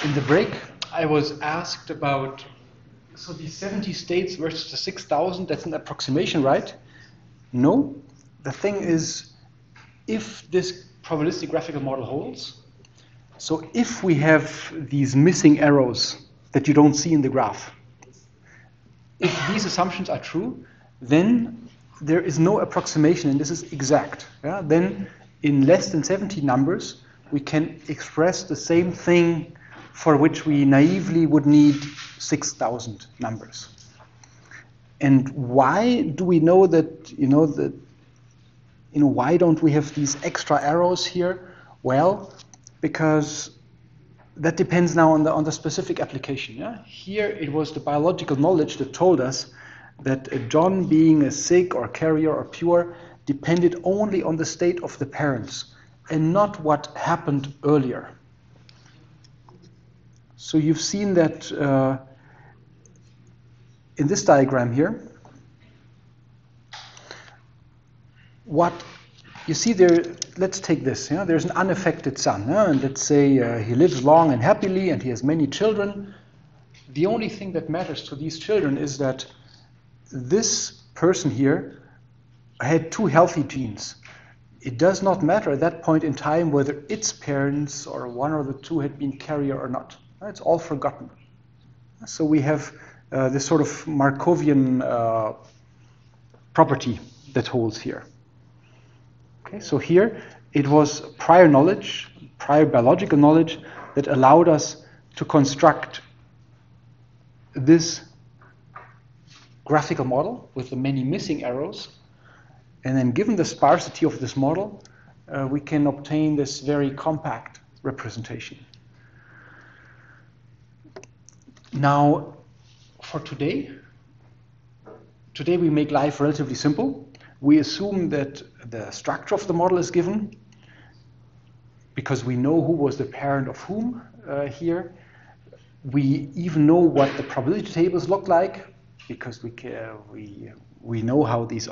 In the break, I was asked about, so the 70 states versus the 6,000, that's an approximation, right? No. The thing is, if this probabilistic graphical model holds, so if we have these missing arrows that you don't see in the graph, if these assumptions are true, then there is no approximation, and this is exact. Yeah? Then in less than 70 numbers, we can express the same thing for which we naively would need 6,000 numbers. And why do we know that, why don't we have these extra arrows here? Well, because that depends now on the specific application. Yeah? Here it was the biological knowledge that told us that John being a sick or carrier or pure depended only on the state of the parents and not what happened earlier. So you've seen that in this diagram here. What you see there, let's take this. Yeah? There's an unaffected son, yeah? And let's say he lives long and happily and he has many children. The only thing that matters to these children is that this person here had two healthy genes. It does not matter at that point in time whether its parents or one or the two had been carrier or not. It's all forgotten. So we have this sort of Markovian property that holds here. Okay, so here it was prior knowledge, prior biological knowledge that allowed us to construct this graphical model with the many missing arrows. And then given the sparsity of this model, we can obtain this very compact representation. Now, for today we make life relatively simple. We assume that the structure of the model is given because we know who was the parent of whom here. We even know what the probability tables look like because we know how these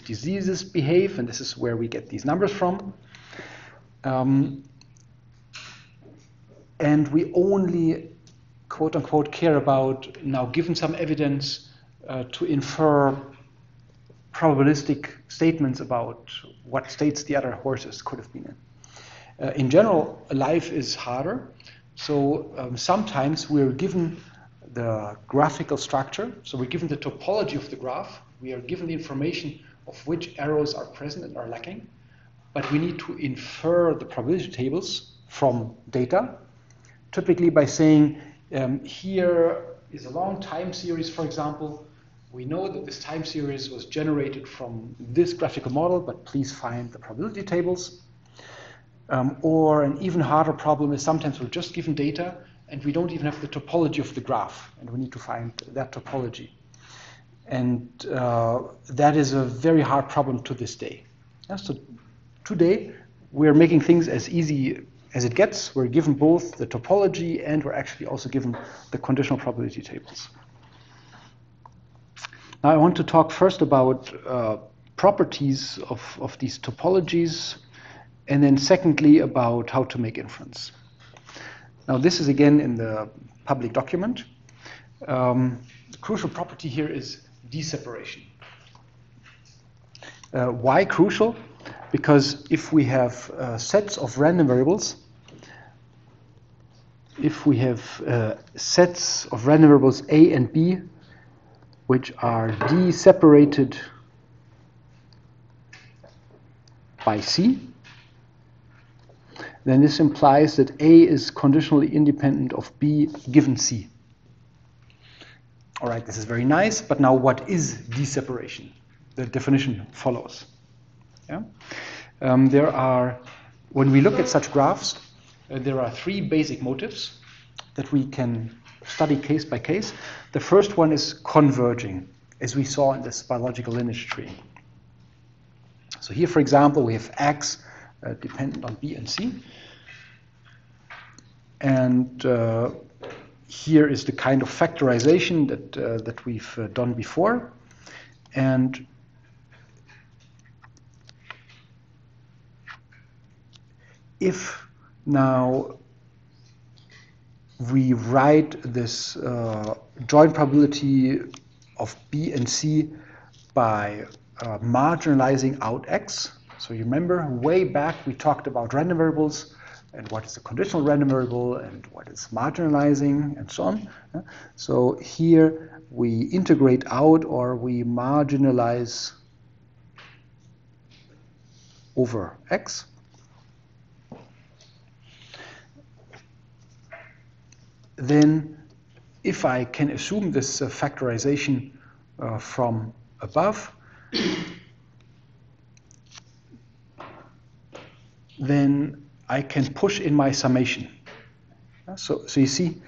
diseases behave, and this is where we get these numbers from. And we only, quote unquote, care about, now given some evidence, to infer probabilistic statements about what states the other horses could have been in. In general, life is harder. So sometimes we're given the graphical structure. So we're given the topology of the graph. We are given the information of which arrows are present and are lacking. But we need to infer the probability tables from data, typically by saying, here is a long time series, for example. We know that this time series was generated from this graphical model, but please find the probability tables. Or an even harder problem is sometimes we're just given data and we don't even have the topology of the graph, and we need to find that topology. And that is a very hard problem to this day. Yeah, so today, we're making things as easy as it gets. We're given both the topology and we're actually also given the conditional probability tables. Now I want to talk first about properties of these topologies, and then secondly about how to make inference. Now this is again in the public document. The crucial property here is deseparation. Why crucial? Because if we have sets of random variables, A and B, which are deseparated by C, then this implies that A is conditionally independent of B given C. All right, this is very nice, but now what is deseparation? The definition follows. Yeah? When we look at such graphs, there are three basic motives that we can study case by case. The first one is converging, as we saw in this biological lineage tree. So here, for example, we have X dependent on B and C. And here is the kind of factorization that we've done before. And if now we write this joint probability of B and C by marginalizing out X. So you remember way back we talked about random variables and what is a conditional random variable and what is marginalizing and so on. So here we integrate out or we marginalize over X. Then if I can assume this factorization from above, then I can push in my summation. So you see,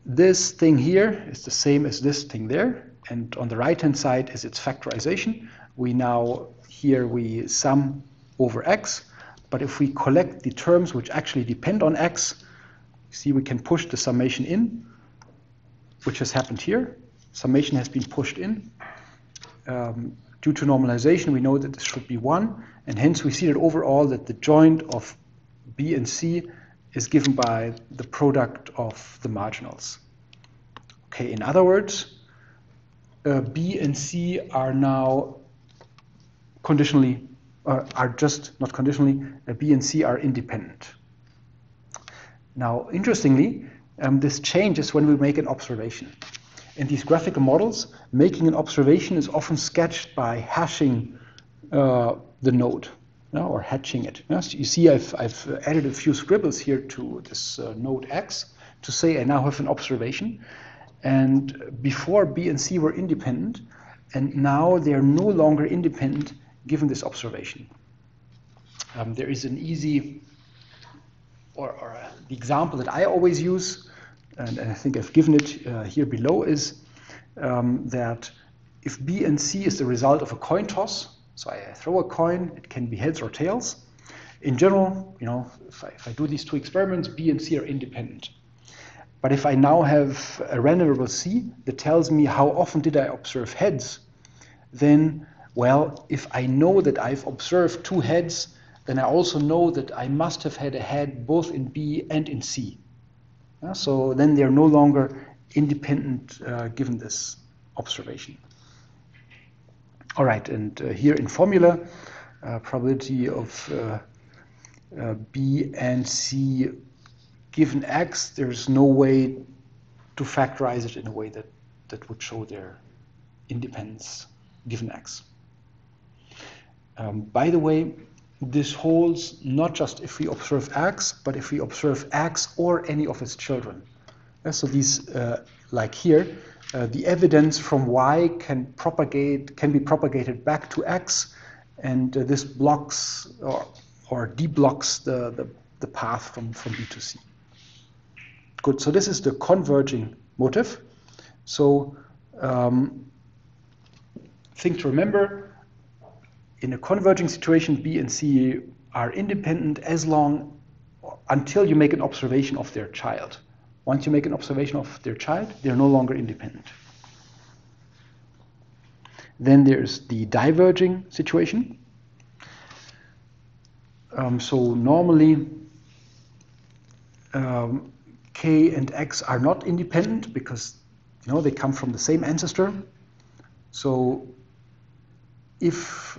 this thing here is the same as this thing there, and on the right-hand side is its factorization. We now, here we sum over X, but if we collect the terms which actually depend on X, see we can push the summation in, which has happened here. Summation has been pushed in. Due to normalization, we know that this should be 1, and hence we see that overall that the joint of B and C is given by the product of the marginals. Okay, in other words, B and C are now conditionally, are just not conditionally, B and C are independent. Now, interestingly, this changes when we make an observation. In these graphical models, making an observation is often sketched by hashing the node, or hatching it. So you see I've added a few scribbles here to this node X to say I now have an observation. And before B and C were independent, and now they are no longer independent given this observation. There is an easy, or the example that I always use, and I think I've given it here below, is that if B and C is the result of a coin toss, so I throw a coin, it can be heads or tails. In general, if I do these two experiments, B and C are independent. But if I now have a random variable C that tells me how often did I observe heads, then, well, if I know that I've observed 2 heads, then I also know that I must have had a head both in B and in C. So then they're no longer independent given this observation. All right, and here in formula, probability of B and C given X, there's no way to factorize it in a way that would show their independence given X. By the way, this holds not just if we observe X, but if we observe X or any of its children. So these, like here, the evidence from Y can be propagated back to X, and this blocks or deblocks the path from B to C. Good. So this is the converging motive. So thing to remember. In a converging situation, B and C are independent until you make an observation of their child. Once you make an observation of their child, they're no longer independent. Then there's the diverging situation. So normally, K and X are not independent because they come from the same ancestor. So if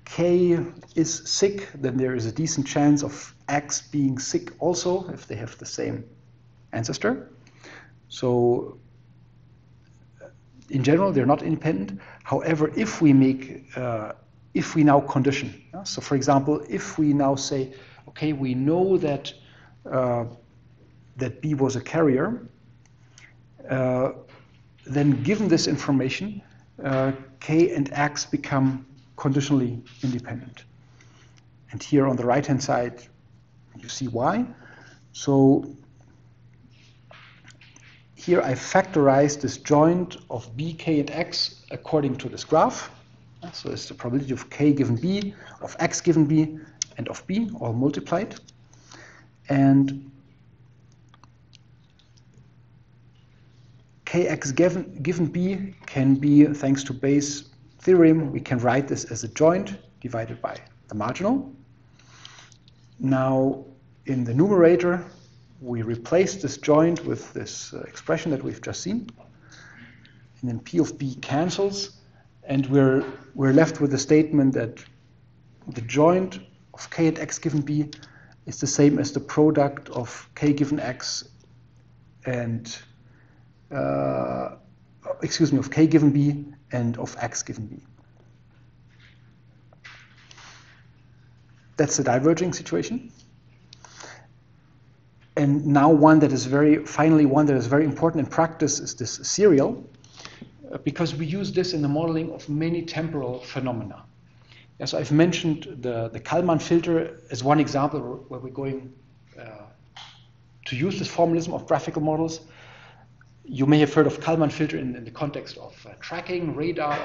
K is sick, then there is a decent chance of X being sick also if they have the same ancestor. So in general, they're not independent. However, if we now condition, so for example, if we now say, okay, we know that that B was a carrier, then given this information, K and X become conditionally independent. And here on the right-hand side, you see why. So here I factorized this joint of B, K, and X according to this graph. So it's the probability of K given B, of X given B, and of B, all multiplied. And Kx given B can be, thanks to Bayes' theorem, we can write this as a joint divided by the marginal. Now, in the numerator, we replace this joint with this expression that we've just seen. And then P of B cancels. And we're left with the statement that the joint of K at X given B is the same as the product of K given X and, of K given B and of X given B. That's the diverging situation. And now finally one that is very important in practice is this serial, because we use this in the modeling of many temporal phenomena. Yeah, so I've mentioned the Kalman filter as one example where we're going to use this formalism of graphical models. You may have heard of Kalman filter in the context of tracking radar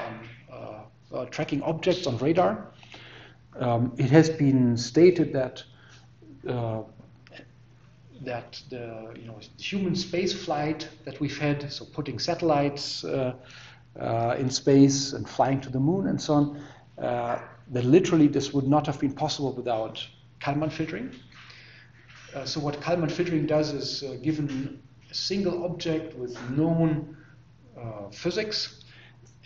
on tracking objects on radar. It has been stated that the human space flight that we've had, so putting satellites in space and flying to the moon and so on, that literally this would not have been possible without Kalman filtering. So what Kalman filtering does is, given a single object with known physics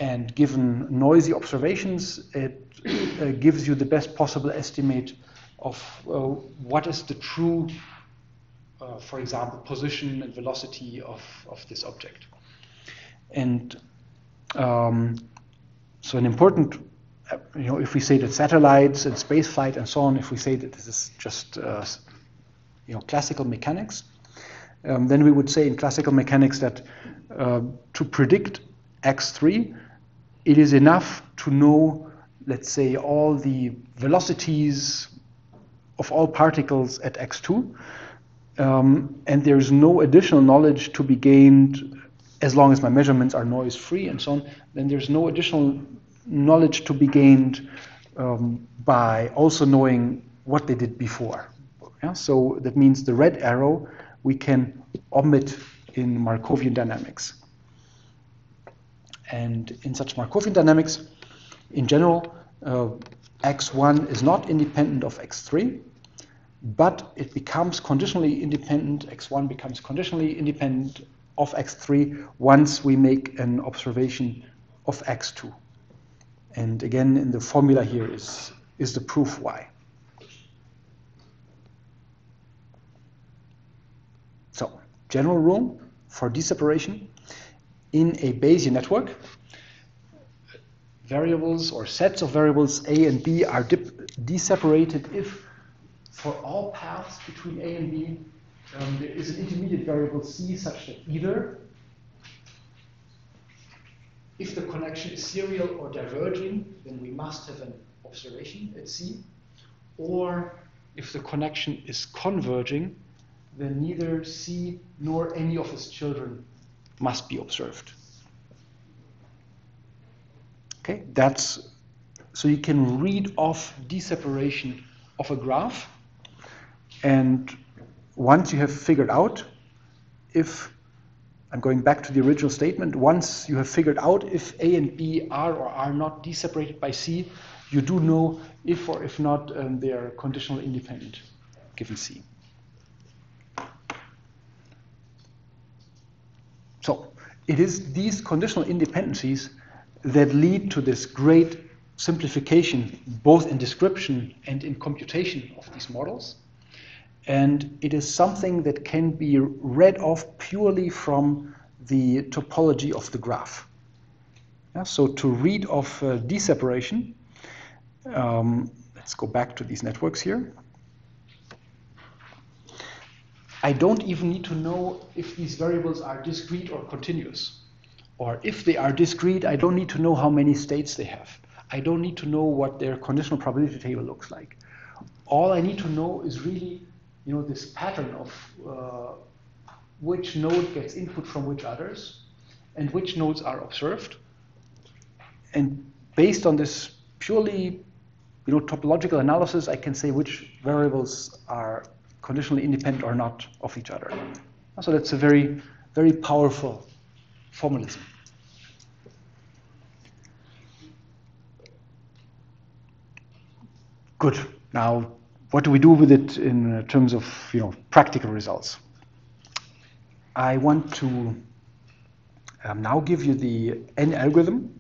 and given noisy observations, it gives you the best possible estimate of what is the true, for example, position and velocity of this object. And so an important, if we say that satellites and space flight and so on, if we say that this is just classical mechanics, then we would say in classical mechanics that to predict x3, it is enough to know, let's say, all the velocities of all particles at x2, and there's no additional knowledge to be gained as long as my measurements are noise-free and so on. Then there's no additional knowledge to be gained by also knowing what they did before. Yeah? So that means the red arrow we can omit in Markovian dynamics. And in such Markovian dynamics, in general, x1 is not independent of x3, but it becomes conditionally independent, x1 becomes conditionally independent of x3 once we make an observation of x2. And again, in the formula here is the proof why. So, general rule for d-separation. In a Bayesian network, variables or sets of variables A and B are d-separated if for all paths between A and B there is an intermediate variable C such that either if the connection is serial or diverging, then we must have an observation at C, or if the connection is converging, then neither C nor any of its children must be observed. Okay, so you can read off d-separation of a graph, and once you have figured out if, I'm going back to the original statement, once you have figured out if A and B are or are not d-separated by C, you do know if or if not they are conditionally independent given C. So it is these conditional independencies that lead to this great simplification, both in description and in computation of these models. And it is something that can be read off purely from the topology of the graph. Yeah, so to read off d-separation, let's go back to these networks here. I don't even need to know if these variables are discrete or continuous. Or if they are discrete, I don't need to know how many states they have. I don't need to know what their conditional probability table looks like. All I need to know is really, this pattern of which node gets input from which others, and which nodes are observed. And based on this purely, topological analysis, I can say which variables are conditionally independent or not of each other. So that's a very, very powerful formalism. Good. Now, what do we do with it in terms of practical results? I want to now give you the N algorithm,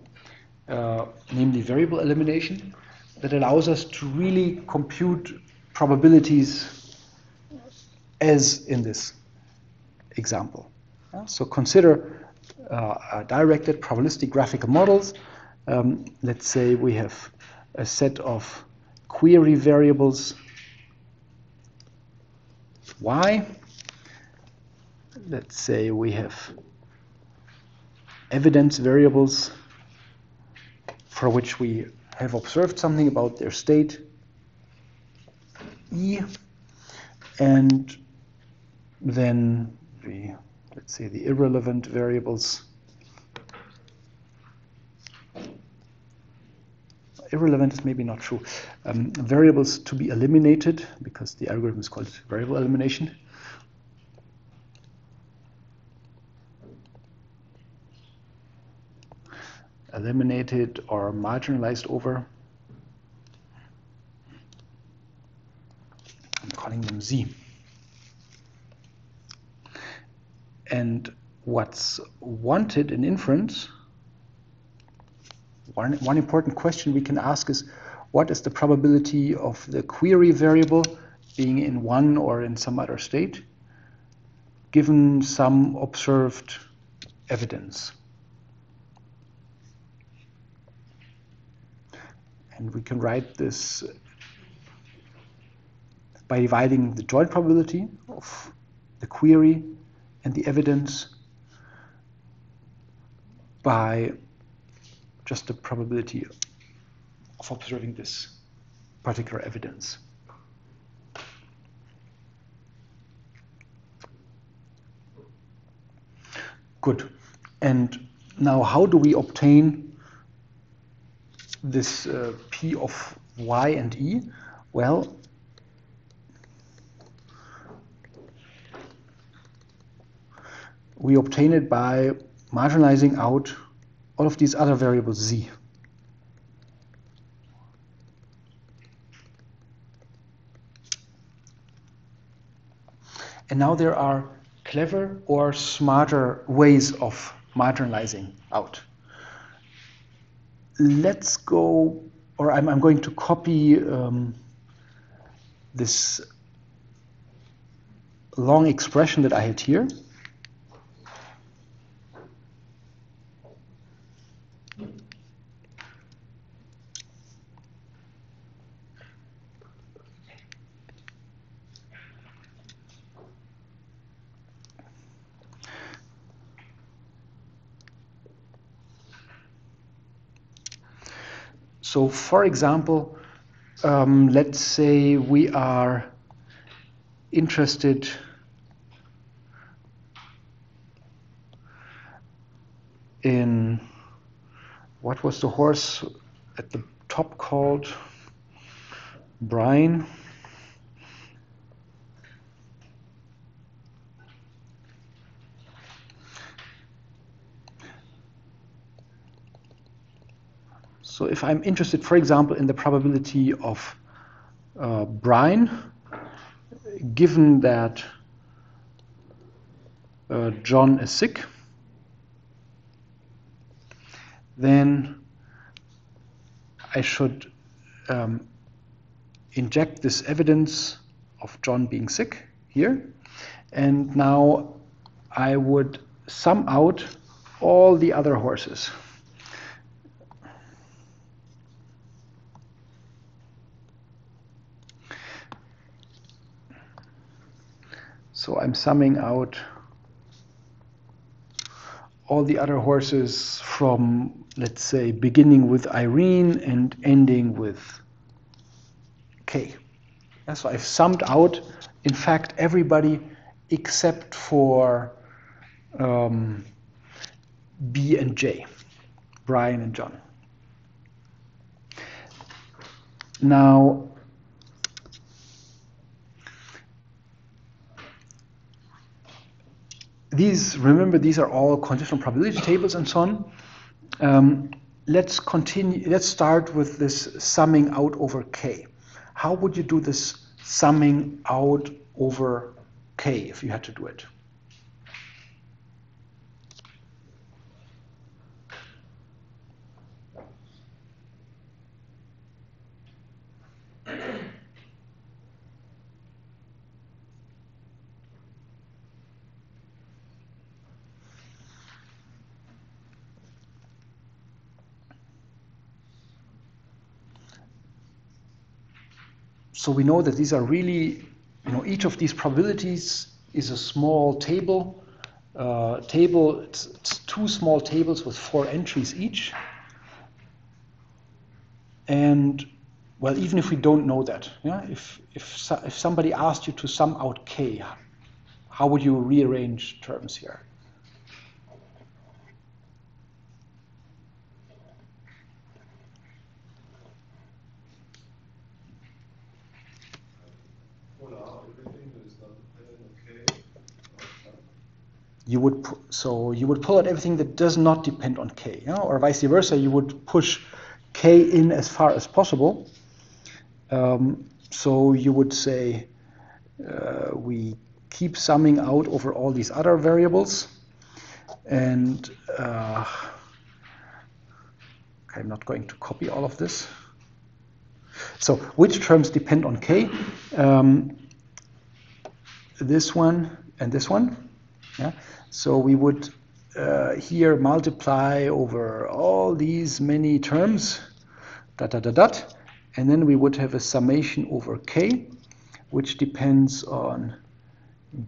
namely variable elimination, that allows us to really compute probabilities as in this example. So consider directed probabilistic graphical models. Let's say we have a set of query variables y. Let's say we have evidence variables for which we have observed something about their state e, and then let's say the irrelevant variables. Irrelevant is maybe not true. Variables to be eliminated, because the algorithm is called variable elimination. Eliminated or marginalized over. I'm calling them Z. And what's wanted in inference, one important question we can ask is, what is the probability of the query variable being in one or in some other state, given some observed evidence? And we can write this by dividing the joint probability of the query and the evidence by just the probability of observing this particular evidence. Good. And now how do we obtain this P of y and e? Well, we obtain it by marginalizing out all of these other variables z. And now there are clever or smarter ways of marginalizing out. Let's go, or I'm going to copy this long expression that I had here. So, for example, let's say we are interested in, what was the horse at the top called? Brian. So if I'm interested, for example, in the probability of Brian, given that John is sick, then I should inject this evidence of John being sick here, and now I would sum out all the other horses. So I'm summing out all the other horses from, let's say, beginning with Irene and ending with K. So I've summed out, in fact, everybody except for B and J, Brian and John. Now, remember, these are all conditional probability tables and so on. Let's continue. Let's start with this summing out over K. How would you do this summing out over k if you had to do it. So we know that these are really, each of these probabilities is a small table. It's two small tables with 4 entries each. And well, even if we don't know that, if somebody asked you to sum out k, how would you rearrange terms here? You would pull out everything that does not depend on k, or vice versa. You would push k in as far as possible. So you would say we keep summing out over all these other variables, and I'm not going to copy all of this. So which terms depend on k? This one and this one. Yeah. So we would here multiply over all these many terms, and then we would have a summation over k, which depends on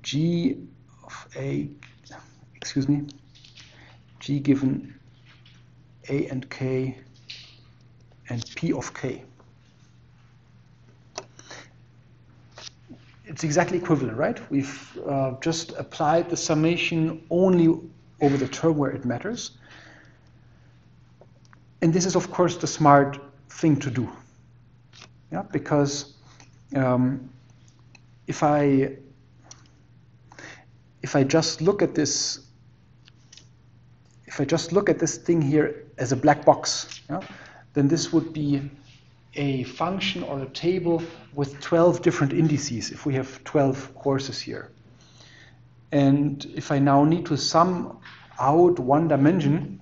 g of a, g given a and k and p of k. It's exactly equivalent, right? We've just applied the summation only over the term where it matters. And this is, of course, the smart thing to do. Yeah, because if I just look at this, thing here as a black box, then this would be a function or a table with 12 different indices if we have 12 courses here. And if I now need to sum out one dimension,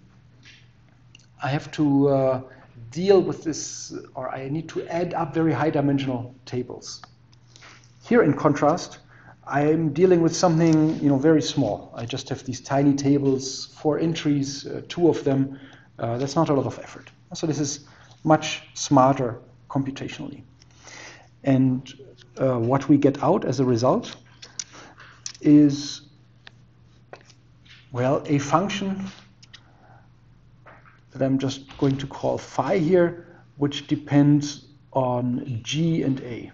I have to deal with this, or I need to add up very high dimensional tables. Here, in contrast, I'm dealing with something very small. I just have these tiny tables, 4 entries, 2 of them. That's not a lot of effort. So this is much smarter computationally. And what we get out as a result is, well, a function that I'm just going to call phi here, which depends on g and a.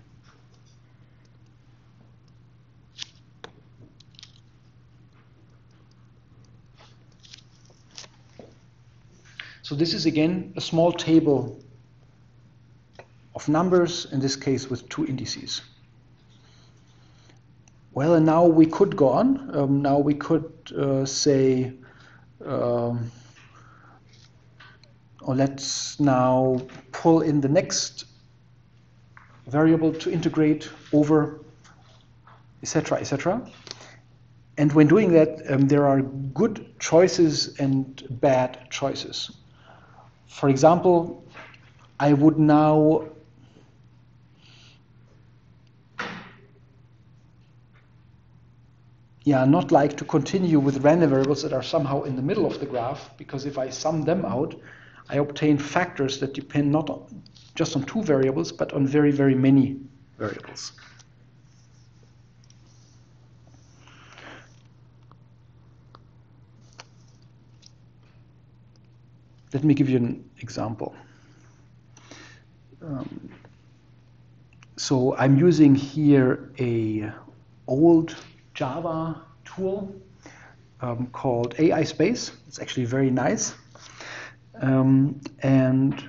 So this is, again, a small table of numbers, in this case with 2 indices. Well, and now we could go on. Now we could say, or let's now pull in the next variable to integrate over, etc., etc. And when doing that, there are good choices and bad choices. For example, I would now not like to continue with random variables that are somehow in the middle of the graph, because if I sum them out, I obtain factors that depend not just on 2 variables, but on very, very many variables. Let me give you an example. So I'm using here a old Java tool called AI Space. It's actually very nice. And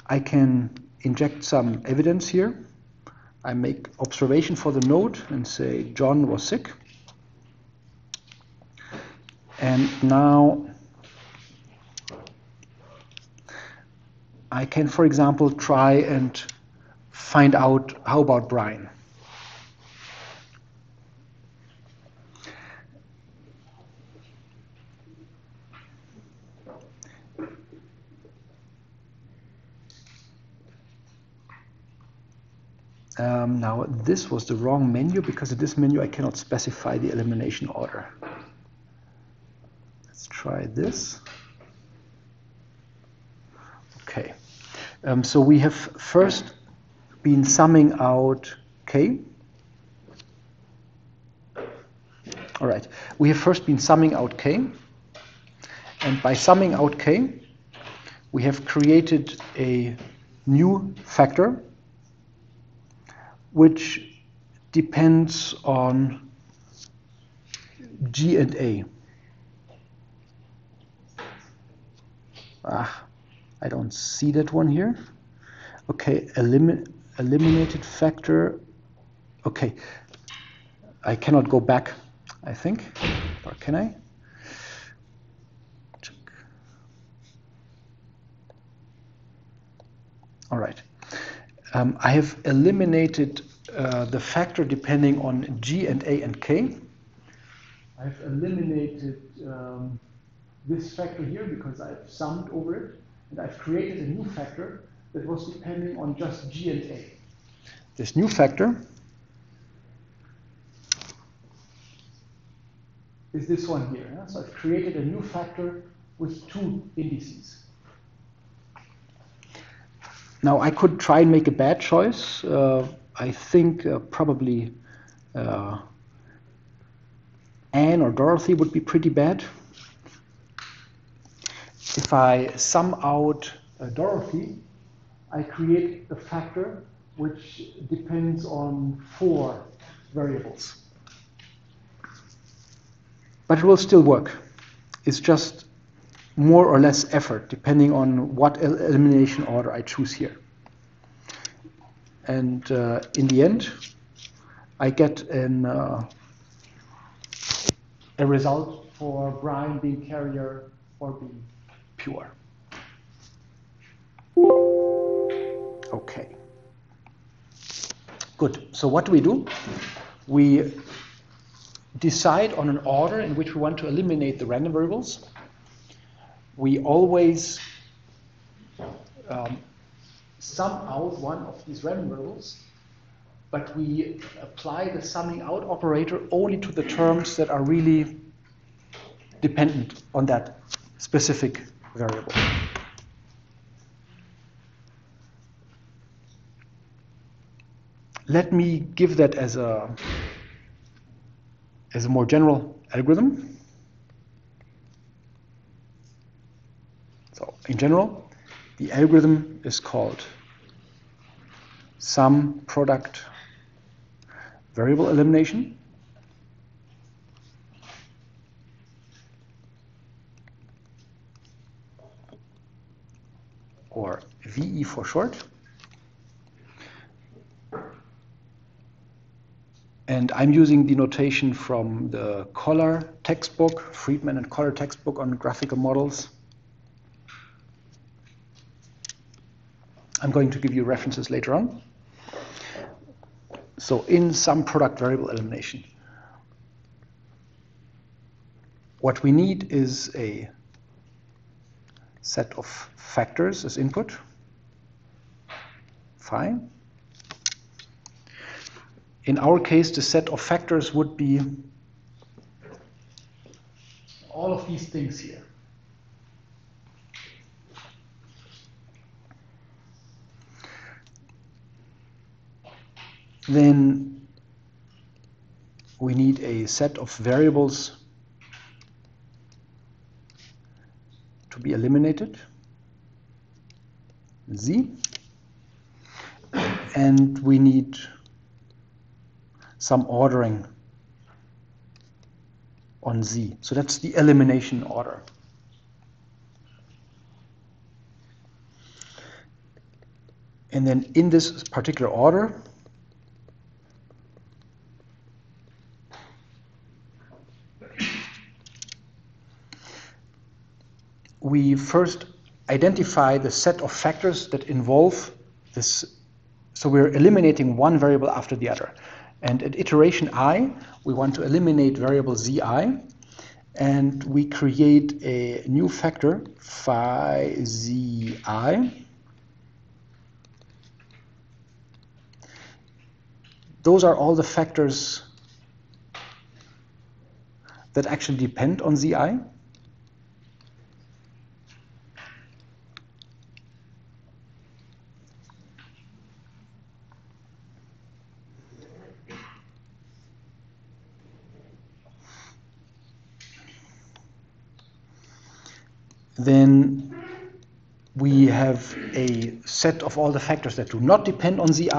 I can inject some evidence here. I make observation for the node and say John was sick. And now I can, for example, try and find out how about Brian. Now, this was the wrong menu, because in this menu I cannot specify the elimination order. Let's try this. Okay. So we have first been summing out k. All right. We have first been summing out k. And by summing out k, we have created a new factor which depends on G and A. I don't see that one here. Okay, eliminated factor. Okay, I cannot go back, I think. Or can I? Check. All right. I have eliminated the factor depending on G and A and K. I've eliminated this factor here because I've summed over it, and I've created a new factor that was depending on just G and A. This new factor is this one here. Yeah? So I've created a new factor with two indices. Now I could try and make a bad choice. I think probably Anne or Dorothy would be pretty bad. If I sum out Dorothy, I create a factor which depends on 4 variables. But it will still work. It's just more or less effort, depending on what elimination order I choose here. And in the end, I get a result for Brian being carrier or being pure. Okay. Good. So what do? We decide on an order in which we want to eliminate the random variables. We always sum out one of these random variables, but we apply the summing out operator only to the terms that are really dependent on that specific variable. Let me give that as a more general algorithm. So in general, the algorithm is called sum product variable elimination, or VE for short. And I'm using the notation from the Collar textbook, Friedman and Collar textbook on graphical models. I'm going to give you references later on. So in sum product variable elimination, what we need is a set of factors as input. Fine. In our case, the set of factors would be all of these things here. Then we need a set of variables to be eliminated, Z, and we need some ordering on Z. So that's the elimination order. And then in this particular order, we first identify the set of factors that involve this. So we're eliminating one variable after the other. And at iteration I, we want to eliminate variable zi, and we create a new factor, phi zi. Those are all the factors that actually depend on zi. Then we have a set of all the factors that do not depend on zi.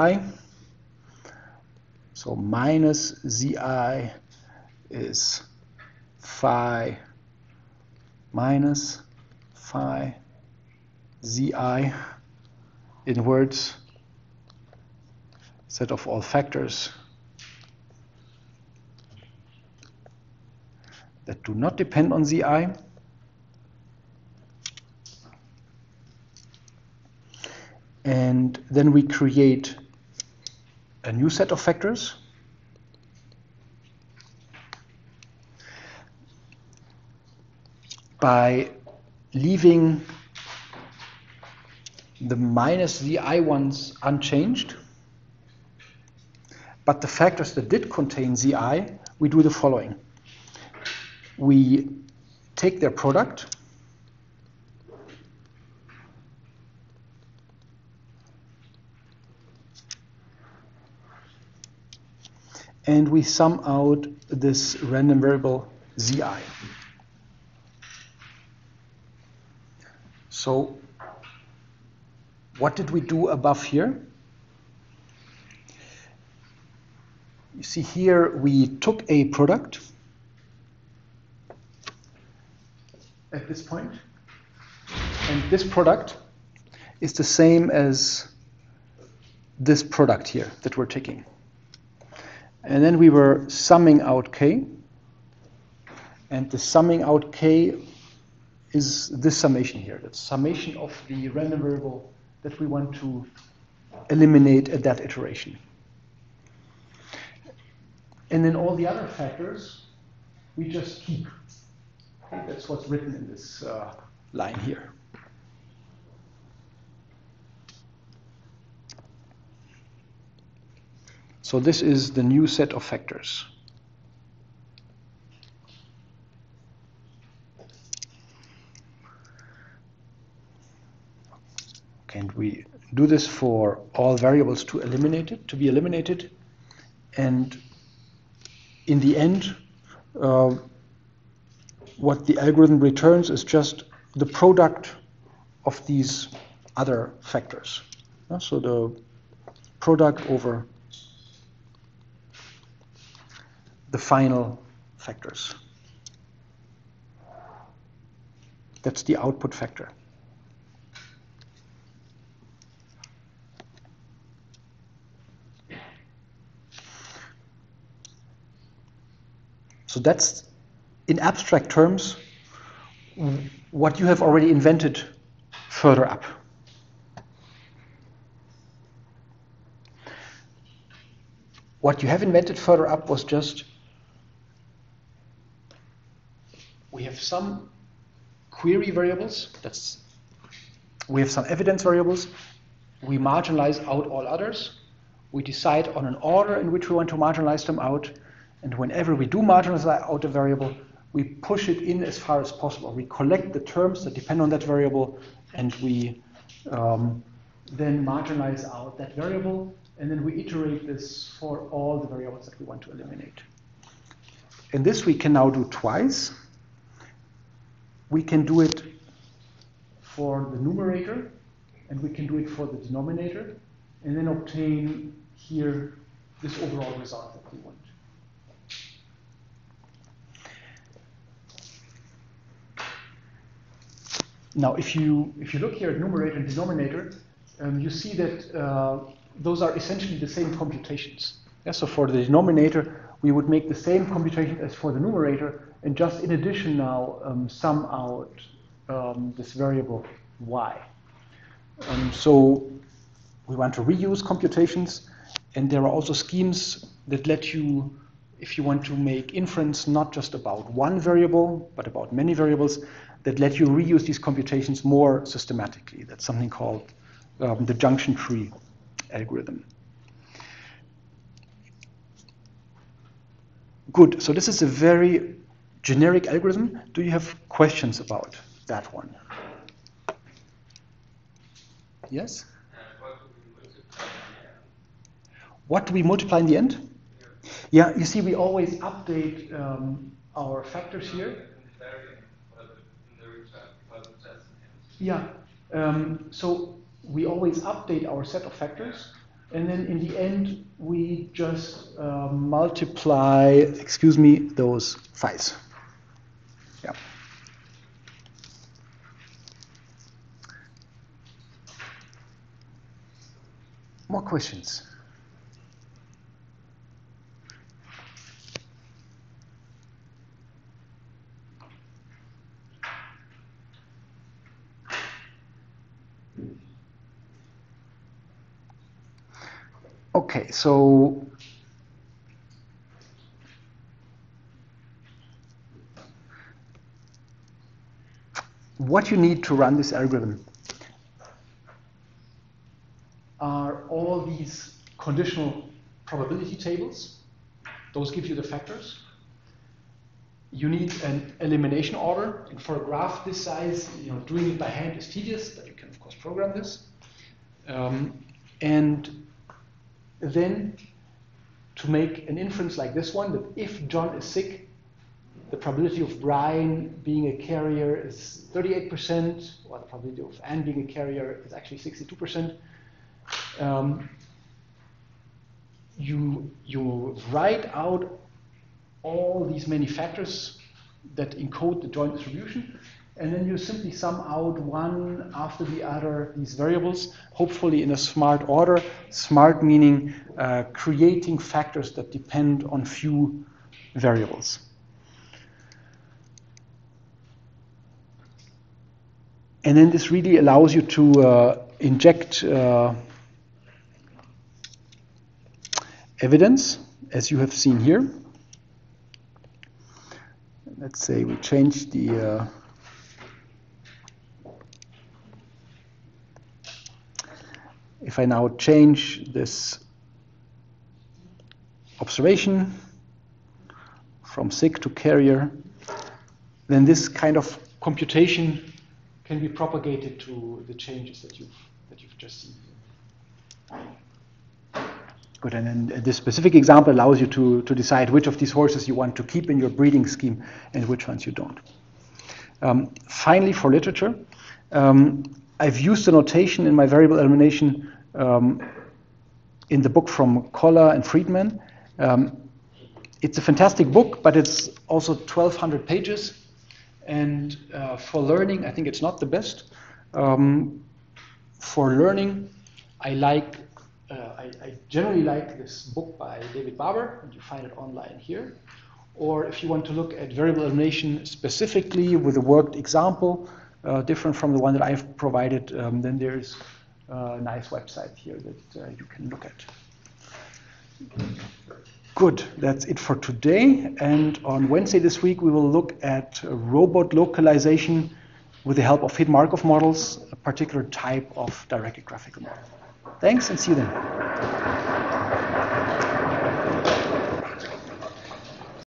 So minus zi is phi minus phi zi inwards set of all factors that do not depend on zi. And then we create a new set of factors by leaving the minus zi ones unchanged. But the factors that did contain zi, we do the following. We take their product, and we sum out this random variable zi. So what did we do above here? You see here we took a product at this point, and this product is the same as this product here that we're taking. And then we were summing out k, and the summing out k is this summation here. That's summation of the random variable that we want to eliminate at that iteration. And then all the other factors we just keep. Okay, that's what's written in this line here. So this is the new set of factors. Okay, and we do this for all variables to be eliminated, and in the end, what the algorithm returns is just the product of these other factors. So the product over the final factors. That's the output factor. So that's, in abstract terms, what you have already invented further up. What you have invented further up was just, we have some query variables, we have some evidence variables, we marginalize out all others, we decide on an order in which we want to marginalize them out, and whenever we do marginalize out a variable, we push it in as far as possible. We collect the terms that depend on that variable, and we then marginalize out that variable, and then we iterate this for all the variables that we want to eliminate. And this we can now do twice. We can do it for the numerator, and we can do it for the denominator, and then obtain here this overall result that we want. Now, if you look here at numerator and denominator, you see that those are essentially the same computations. Yeah, so for the denominator, we would make the same computation as for the numerator, and just in addition now sum out this variable why. So we want to reuse computations, and there are also schemes that let you, if you want to make inference not just about one variable, but about many variables, that let you reuse these computations more systematically. That's something called the junction tree algorithm. Good, so this is a very generic algorithm. Do you have questions about that one? Yes? What do we multiply in the end? Yeah, you see, we always update our factors here. Yeah, so we always update our set of factors, and then in the end, we just multiply, those phi's. Yeah. More questions? Okay, so what you need to run this algorithm are all these conditional probability tables. Those give you the factors. You need an elimination order, and for a graph this size, doing it by hand is tedious, but you can of course program this. And then to make an inference like this one, that if John is sick, the probability of Brian being a carrier is 38%, or the probability of Anne being a carrier is actually 62%. You write out all these many factors that encode the joint distribution, and then you simply sum out one after the other these variables, hopefully in a smart order. Smart meaning creating factors that depend on few variables. And then this really allows you to inject evidence, as you have seen here. Let's say we change the if I now change this observation from sick to carrier, then this kind of computation can be propagated to the changes that you've just seen. Good, and then this specific example allows you to decide which of these horses you want to keep in your breeding scheme and which ones you don't. Finally, for literature, I've used the notation in my variable elimination in the book from Koller and Friedman. It's a fantastic book, but it's also 1,200 pages. And for learning, I think it's not the best. For learning, I generally like this book by David Barber, and you find it online here. Or if you want to look at variable elimination specifically with a worked example, different from the one that I've provided, then there's a nice website here that you can look at. Good, that's it for today. And on Wednesday this week, we will look at robot localization with the help of hidden Markov models, a particular type of directed graphical model. Thanks, and see you then.